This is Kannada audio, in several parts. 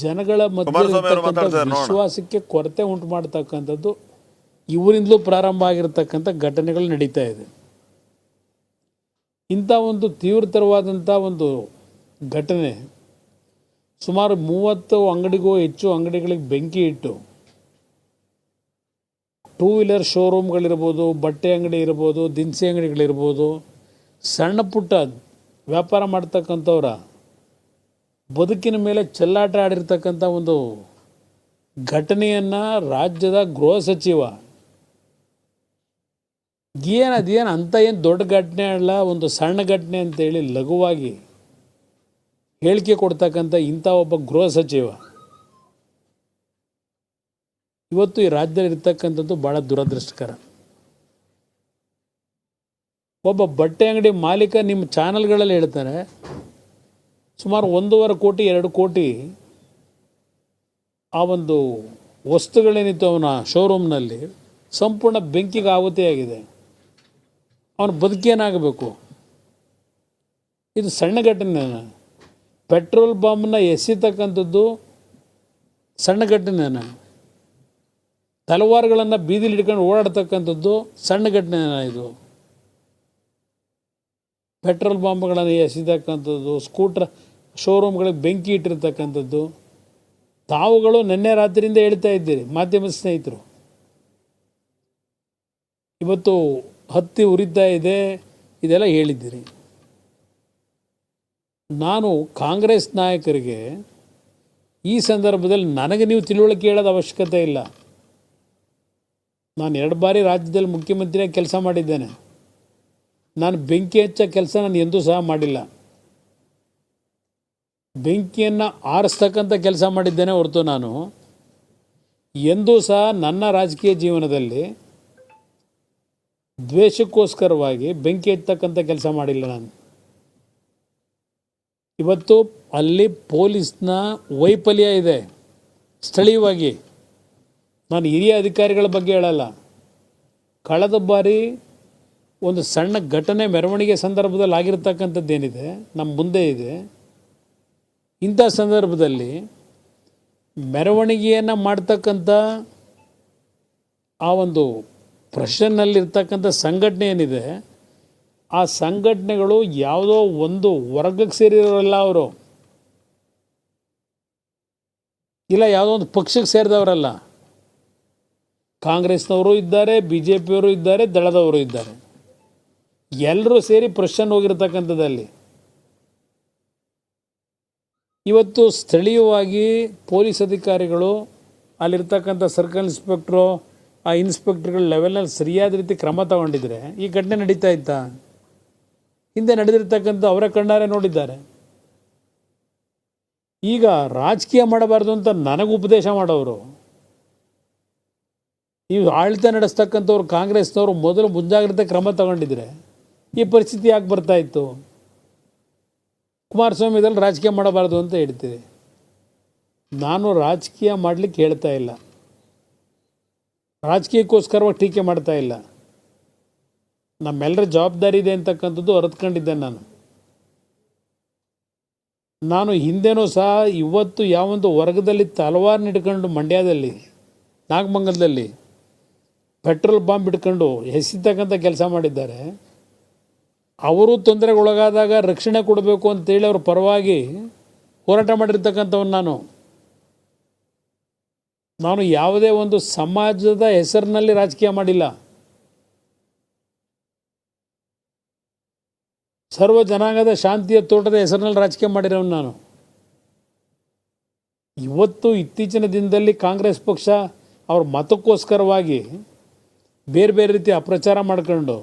ಜನಗಳ ಮಧ್ಯೆ ವಿಶ್ವಾಸಕ್ಕೆ ಕೊರತೆ ಉಂಟು ಮಾಡ್ತಕ್ಕಂಥದ್ದು ಇವರಿಂದಲೂ ಪ್ರಾರಂಭ ಆಗಿರತಕ್ಕಂಥ ಘಟನೆಗಳು ನಡೀತಾ ಇದೆ. ಇಂಥ ಒಂದು ತೀವ್ರತರವಾದಂಥ ಒಂದು ಘಟನೆ ಸುಮಾರು 30 ಅಂಗಡಿಗೂ ಹೆಚ್ಚು ಅಂಗಡಿಗಳಿಗೆ ಬೆಂಕಿ ಇಟ್ಟು, ಟೂ ವೀಲರ್ ಶೋರೂಮ್ಗಳಿರ್ಬೋದು, ಬಟ್ಟೆ ಅಂಗಡಿ ಇರ್ಬೋದು, ದಿನಸಿ ಅಂಗಡಿಗಳಿರ್ಬೋದು, ಸಣ್ಣ ಪುಟ್ಟ ವ್ಯಾಪಾರ ಮಾಡ್ತಕ್ಕಂಥವ್ರ ಬದುಕಿನ ಮೇಲೆ ಚೆಲ್ಲಾಟ ಆಡಿರ್ತಕ್ಕಂಥ ಒಂದು ಘಟನೆಯನ್ನು ರಾಜ್ಯದ ಗೃಹ ಸಚಿವ ಅದೇನು ಅಂತ ಏನು ದೊಡ್ಡ ಘಟನೆ ಅಲ್ಲ, ಒಂದು ಸಣ್ಣ ಘಟನೆ ಅಂತೇಳಿ ಲಘುವಾಗಿ ಹೇಳಿಕೆ ಕೊಡ್ತಕ್ಕಂಥ ಇಂಥ ಒಬ್ಬ ಗೃಹ ಸಚಿವ ಇವತ್ತು ಈ ರಾಜ್ಯದಲ್ಲಿ ಇರ್ತಕ್ಕಂಥದ್ದು ಭಾಳ ದುರದೃಷ್ಟಕರ. ಒಬ್ಬ ಬಟ್ಟೆ ಅಂಗಡಿ ಮಾಲೀಕ ನಿಮ್ಮ ಚಾನಲ್ಗಳಲ್ಲಿ ಹೇಳ್ತಾರೆ ಸುಮಾರು 1.5 ಕೋಟಿ 2 ಕೋಟಿ ಆ ಒಂದು ವಸ್ತುಗಳೇನಿತ್ತು ಅವನ ಶೋರೂಮ್ನಲ್ಲಿ ಸಂಪೂರ್ಣ ಬೆಂಕಿಗೆ ಆಹುತಿಯಾಗಿದೆ. ಅವನ ಬದುಕೇನಾಗಬೇಕು? ಇದು ಸಣ್ಣ ಘಟನೆ. ಪೆಟ್ರೋಲ್ ಬಾಂಬ್ನ ಎಸೆತಕ್ಕಂಥದ್ದು ಸಣ್ಣ ಘಟನೆನ, ತಲವಾರುಗಳನ್ನು ಬೀದಿಲಿ ಹಿಡ್ಕೊಂಡು ಓಡಾಡ್ತಕ್ಕಂಥದ್ದು ಸಣ್ಣ ಘಟನೆನ. ಇದು ಪೆಟ್ರೋಲ್ ಬಾಂಬ್ಗಳನ್ನು ಎಸೆತಕ್ಕಂಥದ್ದು, ಸ್ಕೂಟ್ರ್ ಶೋರೂಮ್ಗಳಿಗೆ ಬೆಂಕಿ ಇಟ್ಟಿರ್ತಕ್ಕಂಥದ್ದು ತಾವುಗಳು ನಿನ್ನೆ ರಾತ್ರಿಯಿಂದ ಹೇಳ್ತಾ ಇದ್ದೀರಿ, ಮಾಧ್ಯಮದ ಸ್ನೇಹಿತರು. ಇವತ್ತು ಹತ್ತಿ ಉರಿತಾ ಇದೆ, ಇದೆಲ್ಲ ಹೇಳಿದ್ದೀರಿ. ನಾನು ಕಾಂಗ್ರೆಸ್ ನಾಯಕರಿಗೆ ಈ ಸಂದರ್ಭದಲ್ಲಿ ನನಗೆ ನೀವು ತಿಳುವಳಿಕೆ ಹೇಳೋದು ಅವಶ್ಯಕತೆ ಇಲ್ಲ. ನಾನು 2 ಬಾರಿ ರಾಜ್ಯದಲ್ಲಿ ಮುಖ್ಯಮಂತ್ರಿಯಾಗಿ ಕೆಲಸ ಮಾಡಿದ್ದೇನೆ. ನಾನು ಬೆಂಕಿ ಹಚ್ಚೋ ಕೆಲಸ ನಾನು ಎಂದೂ ಸಹ ಮಾಡಿಲ್ಲ. ಬೆಂಕಿಯನ್ನು ಆರಿಸ್ತಕ್ಕಂಥ ಕೆಲಸ ಮಾಡಿದ್ದೇನೆ ಹೊರತು ನಾನು ಎಂದೂ ಸಹ ನನ್ನ ರಾಜಕೀಯ ಜೀವನದಲ್ಲಿ ದ್ವೇಷಕ್ಕೋಸ್ಕರವಾಗಿ ಬೆಂಕಿ ಹಚ್ಚತಕ್ಕಂಥ ಕೆಲಸ ಮಾಡಿಲ್ಲ. ನಾನು ಇವತ್ತು ಅಲ್ಲಿ ಪೊಲೀಸ್ನ ವೈಫಲ್ಯ ಇದೆ ಸ್ಥಳೀಯವಾಗಿ. ನಾನು ಹಿರಿಯ ಅಧಿಕಾರಿಗಳ ಬಗ್ಗೆ ಹೇಳಲ್ಲ. ಕಳೆದ ಬಾರಿ ಒಂದು ಸಣ್ಣ ಘಟನೆ ಮೆರವಣಿಗೆ ಸಂದರ್ಭದಲ್ಲಿ ಆಗಿರ್ತಕ್ಕಂಥದ್ದೇನಿದೆ ನಮ್ಮ ಮುಂದೆ ಇದೆ. ಇಂಥ ಸಂದರ್ಭದಲ್ಲಿ ಮೆರವಣಿಗೆಯನ್ನು ಮಾಡ್ತಕ್ಕಂಥ ಆ ಒಂದು ಪ್ರೊಫೆಷನ್ನಲ್ಲಿರ್ತಕ್ಕಂಥ ಸಂಘಟನೆ ಏನಿದೆ, ಆ ಸಂಘಟನೆಗಳು ಯಾವುದೋ ಒಂದು ವರ್ಗಕ್ಕೆ ಸೇರಿರೋರಲ್ಲ. ಅವರು ಇಲ್ಲ ಯಾವುದೋ ಒಂದು ಪಕ್ಷಕ್ಕೆ ಸೇರಿದವರಲ್ಲ. ಕಾಂಗ್ರೆಸ್ನವರು ಇದ್ದಾರೆ, BJPಯವರು ಇದ್ದಾರೆ, ದಳದವರು ಇದ್ದಾರೆ. ಎಲ್ಲರೂ ಸೇರಿ ಪ್ರೊಫೆಷನ್ ಹೋಗಿರ್ತಕ್ಕಂಥದ್ದಲ್ಲಿ ಇವತ್ತು ಸ್ಥಳೀಯವಾಗಿ ಪೊಲೀಸ್ ಅಧಿಕಾರಿಗಳು ಅಲ್ಲಿರ್ತಕ್ಕಂಥ ಸರ್ಕಲ್ ಇನ್ಸ್ಪೆಕ್ಟ್ರು, ಆ ಇನ್ಸ್ಪೆಕ್ಟರ್ಗಳ ಲೆವೆಲ್ನಲ್ಲಿ ಸರಿಯಾದ ರೀತಿ ಕ್ರಮ ತಗೊಂಡಿದ್ರೆ ಈ ಘಟನೆ ನಡೀತಾ ಇತ್ತಾ? ಹಿಂದೆ ನಡೆದಿರ್ತಕ್ಕಂಥ ಅವರ ಕಣ್ಣಾರೆ ನೋಡಿದ್ದಾರೆ. ಈಗ ರಾಜಕೀಯ ಮಾಡಬಾರ್ದು ಅಂತ ನನಗೆ ಉಪದೇಶ ಮಾಡೋರು, ನೀವು ಆಳ್ತ ನಡೆಸ್ತಕ್ಕಂಥವ್ರು ಕಾಂಗ್ರೆಸ್ನವರು ಮೊದಲು ಮುಂಜಾಗ್ರತೆ ಕ್ರಮ ತಗೊಂಡಿದ್ರೆ ಈ ಪರಿಸ್ಥಿತಿ ಯಾಕೆ ಬರ್ತಾ ಇತ್ತು? ಕುಮಾರಸ್ವಾಮಿ ಇದರಲ್ಲಿ ರಾಜಕೀಯ ಮಾಡಬಾರ್ದು ಅಂತ ಹೇಳ್ತೀವಿ. ನಾನು ರಾಜಕೀಯ ಮಾಡಲಿಕ್ಕೆ ಹೇಳ್ತಾ ಇಲ್ಲ, ರಾಜಕೀಯಕ್ಕೋಸ್ಕರವಾಗಿ ಟೀಕೆ ಮಾಡ್ತಾ ಇಲ್ಲ. ನಮ್ಮೆಲ್ಲರ ಜವಾಬ್ದಾರಿ ಇದೆ ಅಂತಕ್ಕಂಥದ್ದು ಅರಿತುಕೊಂಡಿದ್ದೇನೆ. ನಾನು ಹಿಂದೆನೂ ಸಹ ಇವತ್ತು ಯಾವೊಂದು ವರ್ಗದಲ್ಲಿ ತಲವಾರು ಹಿಡ್ಕೊಂಡು ಮಂಡ್ಯದಲ್ಲಿ ನಾಗಮಂಗಲದಲ್ಲಿ ಪೆಟ್ರೋಲ್ ಬಾಂಬ್ ಹಿಡ್ಕೊಂಡು ಎಸೆತಕ್ಕಂಥ ಕೆಲಸ ಮಾಡಿದ್ದಾರೆ. ಅವರು ತೊಂದರೆಗೊಳಗಾದಾಗ ರಕ್ಷಣೆ ಕೊಡಬೇಕು ಅಂತೇಳಿ ಅವ್ರ ಪರವಾಗಿ ಹೋರಾಟ ಮಾಡಿರ್ತಕ್ಕಂಥವನು ನಾನು ಯಾವುದೇ ಒಂದು ಸಮಾಜದ ಹೆಸರಿನಲ್ಲಿ ರಾಜಕೀಯ ಮಾಡಿಲ್ಲ. ಸರ್ವ ಜನಾಂಗದ ಶಾಂತಿಯ ತೋಟದ ಹೆಸರಿನಲ್ಲಿ ರಾಜಕೀಯ ಮಾಡಿರೋನು ನಾನು. ಇವತ್ತು ಇತ್ತೀಚಿನ ದಿನದಲ್ಲಿ ಕಾಂಗ್ರೆಸ್ ಪಕ್ಷ ಅವ್ರ ಮತಕ್ಕೋಸ್ಕರವಾಗಿ ಬೇರೆ ಬೇರೆ ರೀತಿ ಅಪ್ರಚಾರ ಮಾಡ್ಕೊಂಡು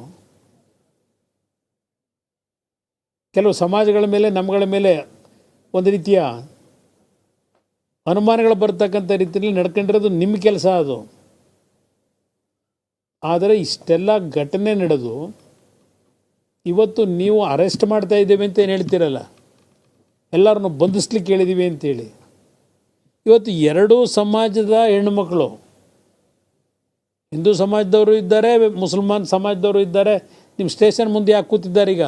ಕೆಲವು ಸಮಾಜಗಳ ಮೇಲೆ ನಮ್ಮಗಳ ಮೇಲೆ ಒಂದು ರೀತಿಯ ಅನುಮಾನಗಳು ಬರ್ತಕ್ಕಂಥ ರೀತಿಯಲ್ಲಿ ನಡ್ಕೊಂಡಿರೋದು ನಿಮ್ಮ ಕೆಲಸ ಅದು. ಆದರೆ ಇಷ್ಟೆಲ್ಲ ಘಟನೆ ನಡೆದು ಇವತ್ತು ನೀವು ಅರೆಸ್ಟ್ ಮಾಡ್ತಾ ಇದ್ದೇವೆ ಅಂತ ಏನು ಹೇಳ್ತೀರಲ್ಲ, ಎಲ್ಲರನ್ನು ಬಂಧಿಸ್ಲಿಕ್ಕೆ ಹೇಳಿದ್ದೀವಿ ಅಂತೇಳಿ. ಇವತ್ತು ಎರಡೂ ಸಮಾಜದ ಹೆಣ್ಣುಮಕ್ಕಳು, ಹಿಂದೂ ಸಮಾಜದವರು ಇದ್ದಾರೆ, ಮುಸಲ್ಮಾನ್ ಸಮಾಜದವರು ಇದ್ದಾರೆ, ನಿಮ್ಮ ಸ್ಟೇಷನ್ ಮುಂದೆ ಯಾಕೆ ಕೂತಿದ್ದಾರೆ? ಈಗ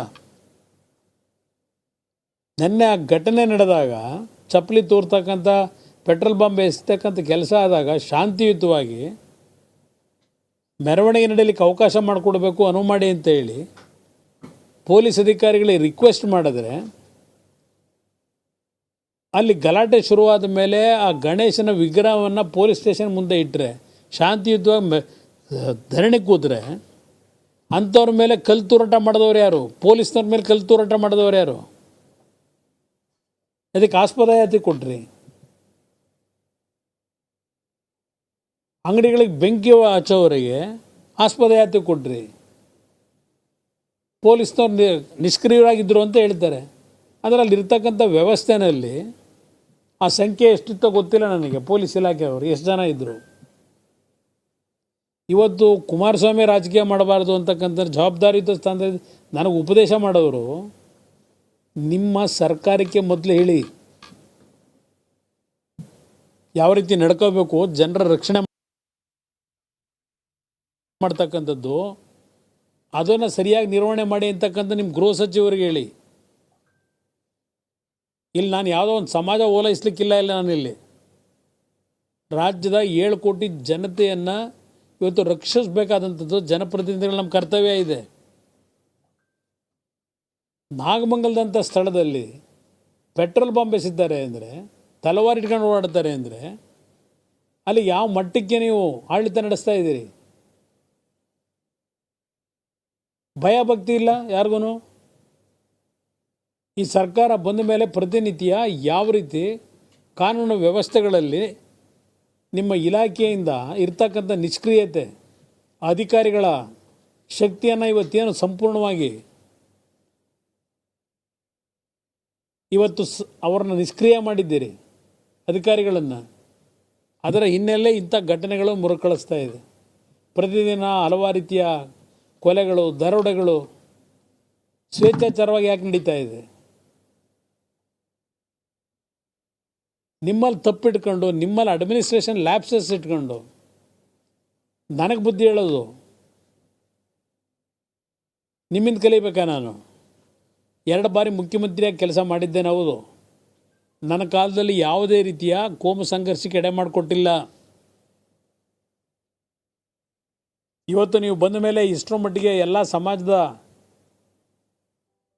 ನೆನ್ನೆ ಆ ಘಟನೆ ನಡೆದಾಗ ಚಪ್ಪಲಿ ತೋರ್ತಕ್ಕಂಥ ಪೆಟ್ರೋಲ್ ಬಾಂಬ್ ಎಸ್ತಕ್ಕಂಥ ಕೆಲಸ ಆದಾಗ ಶಾಂತಿಯುತವಾಗಿ ಮೆರವಣಿಗೆ ನಡೆಯಲಿಕ್ಕೆ ಅವಕಾಶ ಮಾಡಿಕೊಡ್ಬೇಕು, ಅನುವು ಮಾಡಿ ಅಂತ ಹೇಳಿ ಪೊಲೀಸ್ ಅಧಿಕಾರಿಗಳಿಗೆ ರಿಕ್ವೆಸ್ಟ್ ಮಾಡಿದ್ರೆ ಅಲ್ಲಿ ಗಲಾಟೆ ಶುರುವಾದ ಮೇಲೆ ಆ ಗಣೇಶನ ವಿಗ್ರಹವನ್ನು ಪೊಲೀಸ್ ಸ್ಟೇಷನ್ ಮುಂದೆ ಇಟ್ಟರೆ, ಶಾಂತಿಯುತವಾಗಿ ಧರಣಿ ಕೂತ್ರೆ ಅಂಥವ್ರ ಮೇಲೆ ಕಲ್ಲು ತೂರಾಟ ಮಾಡಿದವ್ರು ಯಾರು? ಪೊಲೀಸ್ನವ್ರ ಮೇಲೆ ಕಲ್ಲು ತೂರಾಟ ಮಾಡಿದವ್ರು ಯಾರು? ಅದಕ್ಕೆ ಆಸ್ಪದ ಯಾತಿ ಕೊಟ್ರಿ? ಅಂಗಡಿಗಳಿಗೆ ಬೆಂಕಿ ಹಚ್ಚೋವರಿಗೆ ಆಸ್ಪದ ಯಾತಿ ಕೊಟ್ರಿ? ಪೊಲೀಸ್ನವ್ರು ನಿಷ್ಕ್ರಿಯರಾಗಿದ್ದರು ಅಂತ ಹೇಳ್ತಾರೆ. ಅದರಲ್ಲಿ ಇರ್ತಕ್ಕಂಥ ವ್ಯವಸ್ಥೆನಲ್ಲಿ ಆ ಸಂಖ್ಯೆ ಎಷ್ಟಿತ್ತೋ ಗೊತ್ತಿಲ್ಲ ನನಗೆ. ಪೊಲೀಸ್ ಇಲಾಖೆಯವರು ಎಷ್ಟು ಜನ ಇದ್ದರು? ಇವತ್ತು ಕುಮಾರಸ್ವಾಮಿ ರಾಜಕೀಯ ಮಾಡಬಾರ್ದು ಅಂತಕ್ಕಂಥ ಜವಾಬ್ದಾರಿಯುತ ಸ್ಥಾನದಲ್ಲಿ ನನಗೆ ಉಪದೇಶ ಮಾಡೋರು, ನಿಮ್ಮ ಸರ್ಕಾರಕ್ಕೆ ಮೊದಲು ಹೇಳಿ ಯಾವ ರೀತಿ ನಡ್ಕೋಬೇಕು, ಜನರ ರಕ್ಷಣೆ ಮಾಡ್ತಕ್ಕಂಥದ್ದು, ಅದನ್ನು ಸರಿಯಾಗಿ ನಿರ್ವಹಣೆ ಮಾಡಿ ಅಂತಕ್ಕಂಥ ನಿಮ್ಮ ಗೃಹ ಸಚಿವರಿಗೆ ಹೇಳಿ. ಇಲ್ಲಿ ನಾನು ಯಾವುದೋ ಒಂದು ಸಮಾಜ ಓಲೈಸಲಿಕ್ಕಿಲ್ಲ. ಇಲ್ಲ, ನಾನಿಲ್ಲಿ ರಾಜ್ಯದ 7 ಕೋಟಿ ಜನತೆಯನ್ನು ಇವತ್ತು ರಕ್ಷಿಸಬೇಕಾದಂಥದ್ದು ಜನಪ್ರತಿನಿಧಿಗಳ ನಮ್ಮ ಕರ್ತವ್ಯ ಇದೆ. ನಾಗಮಂಗಲದಂಥ ಸ್ಥಳದಲ್ಲಿ ಪೆಟ್ರೋಲ್ ಬಾಂಬ್ ಎಸೆದಿದ್ದಾರೆ ಅಂದರೆ, ತಲವಾರು ಇಟ್ಕೊಂಡು ಓಡಾಡ್ತಾರೆ ಅಂದರೆ, ಅಲ್ಲಿ ಯಾವ ಮಟ್ಟಕ್ಕೆ ನೀವು ಆಡಳಿತ ನಡೆಸ್ತಾ ಇದ್ದೀರಿ? ಭಯ ಭಕ್ತಿ ಇಲ್ಲ ಯಾರಿಗೂ. ಈ ಸರ್ಕಾರ ಬಂದ ಮೇಲೆ ಪ್ರತಿನಿತ್ಯ ಯಾವ ರೀತಿ ಕಾನೂನು ವ್ಯವಸ್ಥೆಗಳಲ್ಲಿ ನಿಮ್ಮ ಇಲಾಖೆಯಿಂದ ಇರ್ತಕ್ಕಂಥ ನಿಷ್ಕ್ರಿಯತೆ, ಅಧಿಕಾರಿಗಳ ಶಕ್ತಿಯನ್ನು ಇವತ್ತೇನು ಸಂಪೂರ್ಣವಾಗಿ ಇವತ್ತು ಅವರನ್ನು ನಿಷ್ಕ್ರಿಯ ಮಾಡಿದ್ದೀರಿ ಅಧಿಕಾರಿಗಳನ್ನು, ಅದರ ಹಿನ್ನೆಲೆ ಇಂಥ ಘಟನೆಗಳು ಮರುಕಳಿಸ್ತಾ ಇದೆ. ಪ್ರತಿದಿನ ಹಲವಾರು ರೀತಿಯ ಕೊಲೆಗಳು, ದರೋಡೆಗಳು ಸ್ವೇಚ್ಛಾಚಾರವಾಗಿ ಯಾಕೆ ನಡೀತಾ ಇದೆ? ನಿಮ್ಮಲ್ಲಿ ತಪ್ಪಿಟ್ಕೊಂಡು, ನಿಮ್ಮಲ್ಲಿ ಅಡ್ಮಿನಿಸ್ಟ್ರೇಷನ್ ಲ್ಯಾಪ್ಸಸ್ ಇಟ್ಕೊಂಡು ನನಗೆ ಬುದ್ಧಿ ಹೇಳೋದು ನಿಮ್ಮಿಂದ ಕಲಿಬೇಕಾ? ನಾನು 2 ಬಾರಿ ಮುಖ್ಯಮಂತ್ರಿಯಾಗಿ ಕೆಲಸ ಮಾಡಿದ್ದೇನೆ, ಹೌದು. ನನ್ನ ಕಾಲದಲ್ಲಿ ಯಾವುದೇ ರೀತಿಯ ಕೋಮು ಸಂಘರ್ಷಕ್ಕೆ ಎಡೆ ಮಾಡಿಕೊಟ್ಟಿಲ್ಲ. ಇವತ್ತು ನೀವು ಬಂದ ಮೇಲೆ ಇಷ್ಟರ ಮಟ್ಟಿಗೆ ಎಲ್ಲ ಸಮಾಜದ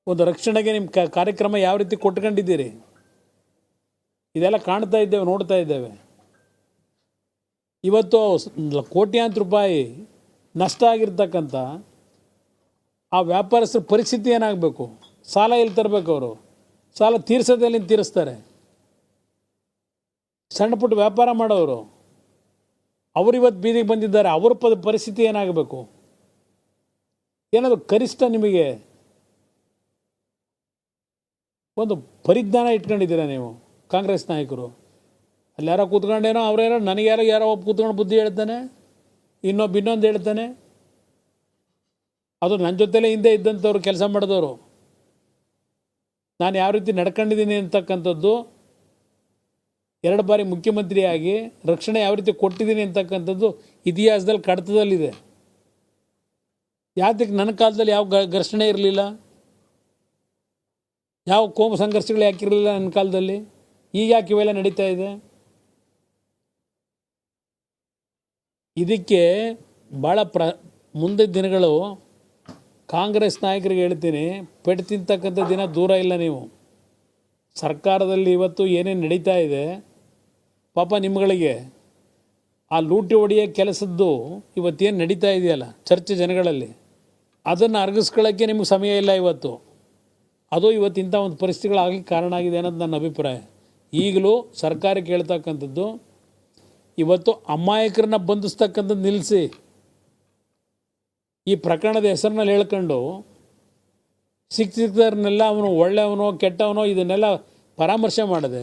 ಒಂದು ರಕ್ಷಣೆಗೆ ನಿಮ್ಮ ಕಾರ್ಯಕ್ರಮ ಯಾವ ರೀತಿ ಕೊಟ್ಕೊಂಡಿದ್ದೀರಿ, ಇದೆಲ್ಲ ಕಾಣ್ತಾ ಇದ್ದೇವೆ, ನೋಡ್ತಾ ಇದ್ದೇವೆ. ಇವತ್ತು ಕೋಟ್ಯಾಂತರ ರೂಪಾಯಿ ನಷ್ಟ ಆಗಿರ್ತಕ್ಕಂಥ ಆ ವ್ಯಾಪಾರಸ್ಥರ ಪರಿಸ್ಥಿತಿ ಏನಾಗಬೇಕು? ಸಾಲ ಎಲ್ಲಿ ತರಬೇಕು? ಅವರು ಸಾಲ ತೀರ್ಸೋದಲ್ಲಿ ತೀರಿಸ್ತಾರೆ. ಸಣ್ಣ ಪುಟ್ಟ ವ್ಯಾಪಾರ ಮಾಡೋರು ಅವರು ಇವತ್ತು ಬೀದಿಗೆ ಬಂದಿದ್ದಾರೆ. ಅವ್ರ ಪರಿಸ್ಥಿತಿ ಏನಾಗಬೇಕು? ಏನಾದರೂ ಕನಿಷ್ಠ ನಿಮಗೆ ಒಂದು ಪರಿಜ್ಞಾನ ಇಟ್ಕೊಂಡಿದ್ದೀರಾ ನೀವು ಕಾಂಗ್ರೆಸ್ ನಾಯಕರು? ಅಲ್ಲಿ ಯಾರೋ ಕೂತ್ಕೊಂಡೇನೋ ಅವ್ರ್ಯಾರೋ, ನನಗೆ ಯಾರೋ ಒಬ್ಬ ಕೂತ್ಕೊಂಡು ಬುದ್ಧಿ ಹೇಳ್ತಾನೆ, ಇನ್ನೊಂದು ಹೇಳ್ತಾನೆ. ಅದು ನನ್ನ ಜೊತೆಲೇ ಹಿಂದೆ ಇದ್ದಂಥವ್ರು, ಕೆಲಸ ಮಾಡಿದವರು, ನಾನು ಯಾವ ರೀತಿ ನಡ್ಕೊಂಡಿದ್ದೀನಿ ಅಂತಕ್ಕಂಥದ್ದು, 2 ಬಾರಿ ಮುಖ್ಯಮಂತ್ರಿಯಾಗಿ ರಕ್ಷಣೆ ಯಾವ ರೀತಿ ಕೊಟ್ಟಿದ್ದೀನಿ ಅಂತಕ್ಕಂಥದ್ದು ಇತಿಹಾಸದಲ್ಲಿ ಕಡತದಲ್ಲಿದೆ. ಯಾತಕ್ಕೆ ನನ್ನ ಕಾಲದಲ್ಲಿ ಯಾವ ಘರ್ಷಣೆ ಇರಲಿಲ್ಲ? ಯಾವ ಕೋಮು ಸಂಘರ್ಷಗಳು ಯಾಕಿರಲಿಲ್ಲ ನನ್ನ ಕಾಲದಲ್ಲಿ? ಈಗ ಯಾಕೆ ಇವೆಲ್ಲ ನಡೀತಾ ಇದೆ? ಇದಕ್ಕೆ ಭಾಳ ಮುಂದೆ ದಿನಗಳು ಕಾಂಗ್ರೆಸ್ ನಾಯಕರಿಗೆ ಹೇಳ್ತೀನಿ, ಪೆಟ್ಟು ತಿಂತಕ್ಕಂಥ ದಿನ ದೂರ ಇಲ್ಲ. ನೀವು ಸರ್ಕಾರದಲ್ಲಿ ಇವತ್ತು ಏನೇನು ನಡೀತಾ ಇದೆ, ಪಾಪ ನಿಮ್ಮಗಳಿಗೆ ಆ ಲೂಟಿ ಹೊಡೆಯೋ ಕೆಲಸದ್ದು ಇವತ್ತೇನು ನಡೀತಾ ಇದೆಯಲ್ಲ ಚರ್ಚೆ ಜನಗಳಲ್ಲಿ, ಅದನ್ನು ಅರಗಿಸ್ಕೊಳ್ಳೋಕ್ಕೆ ನಿಮಗೆ ಸಮಯ ಇಲ್ಲ ಇವತ್ತು. ಅದು ಇವತ್ತಿಂಥ ಒಂದು ಪರಿಸ್ಥಿತಿಗಳಾಗಲಿಕ್ಕೆ ಕಾರಣ ಆಗಿದೆ ಅನ್ನೋದು ನನ್ನ ಅಭಿಪ್ರಾಯ. ಈಗಲೂ ಸರ್ಕಾರಕ್ಕೆ ಹೇಳ್ತಕ್ಕಂಥದ್ದು, ಇವತ್ತು ಅಮಾಯಕರನ್ನ ಬಂಧಿಸ್ತಕ್ಕಂಥದ್ದು ನಿಲ್ಲಿಸಿ, ಈ ಪ್ರಕರಣದ ಹೆಸರಿನಲ್ಲಿ ಹೇಳ್ಕೊಂಡು ಸಿಕ್ಕಿದ್ದವ್ರನ್ನೆಲ್ಲ ಅವನು ಒಳ್ಳೆಯವನೋ ಕೆಟ್ಟವನೋ ಇದನ್ನೆಲ್ಲ ಪರಾಮರ್ಶೆ ಮಾಡದೆ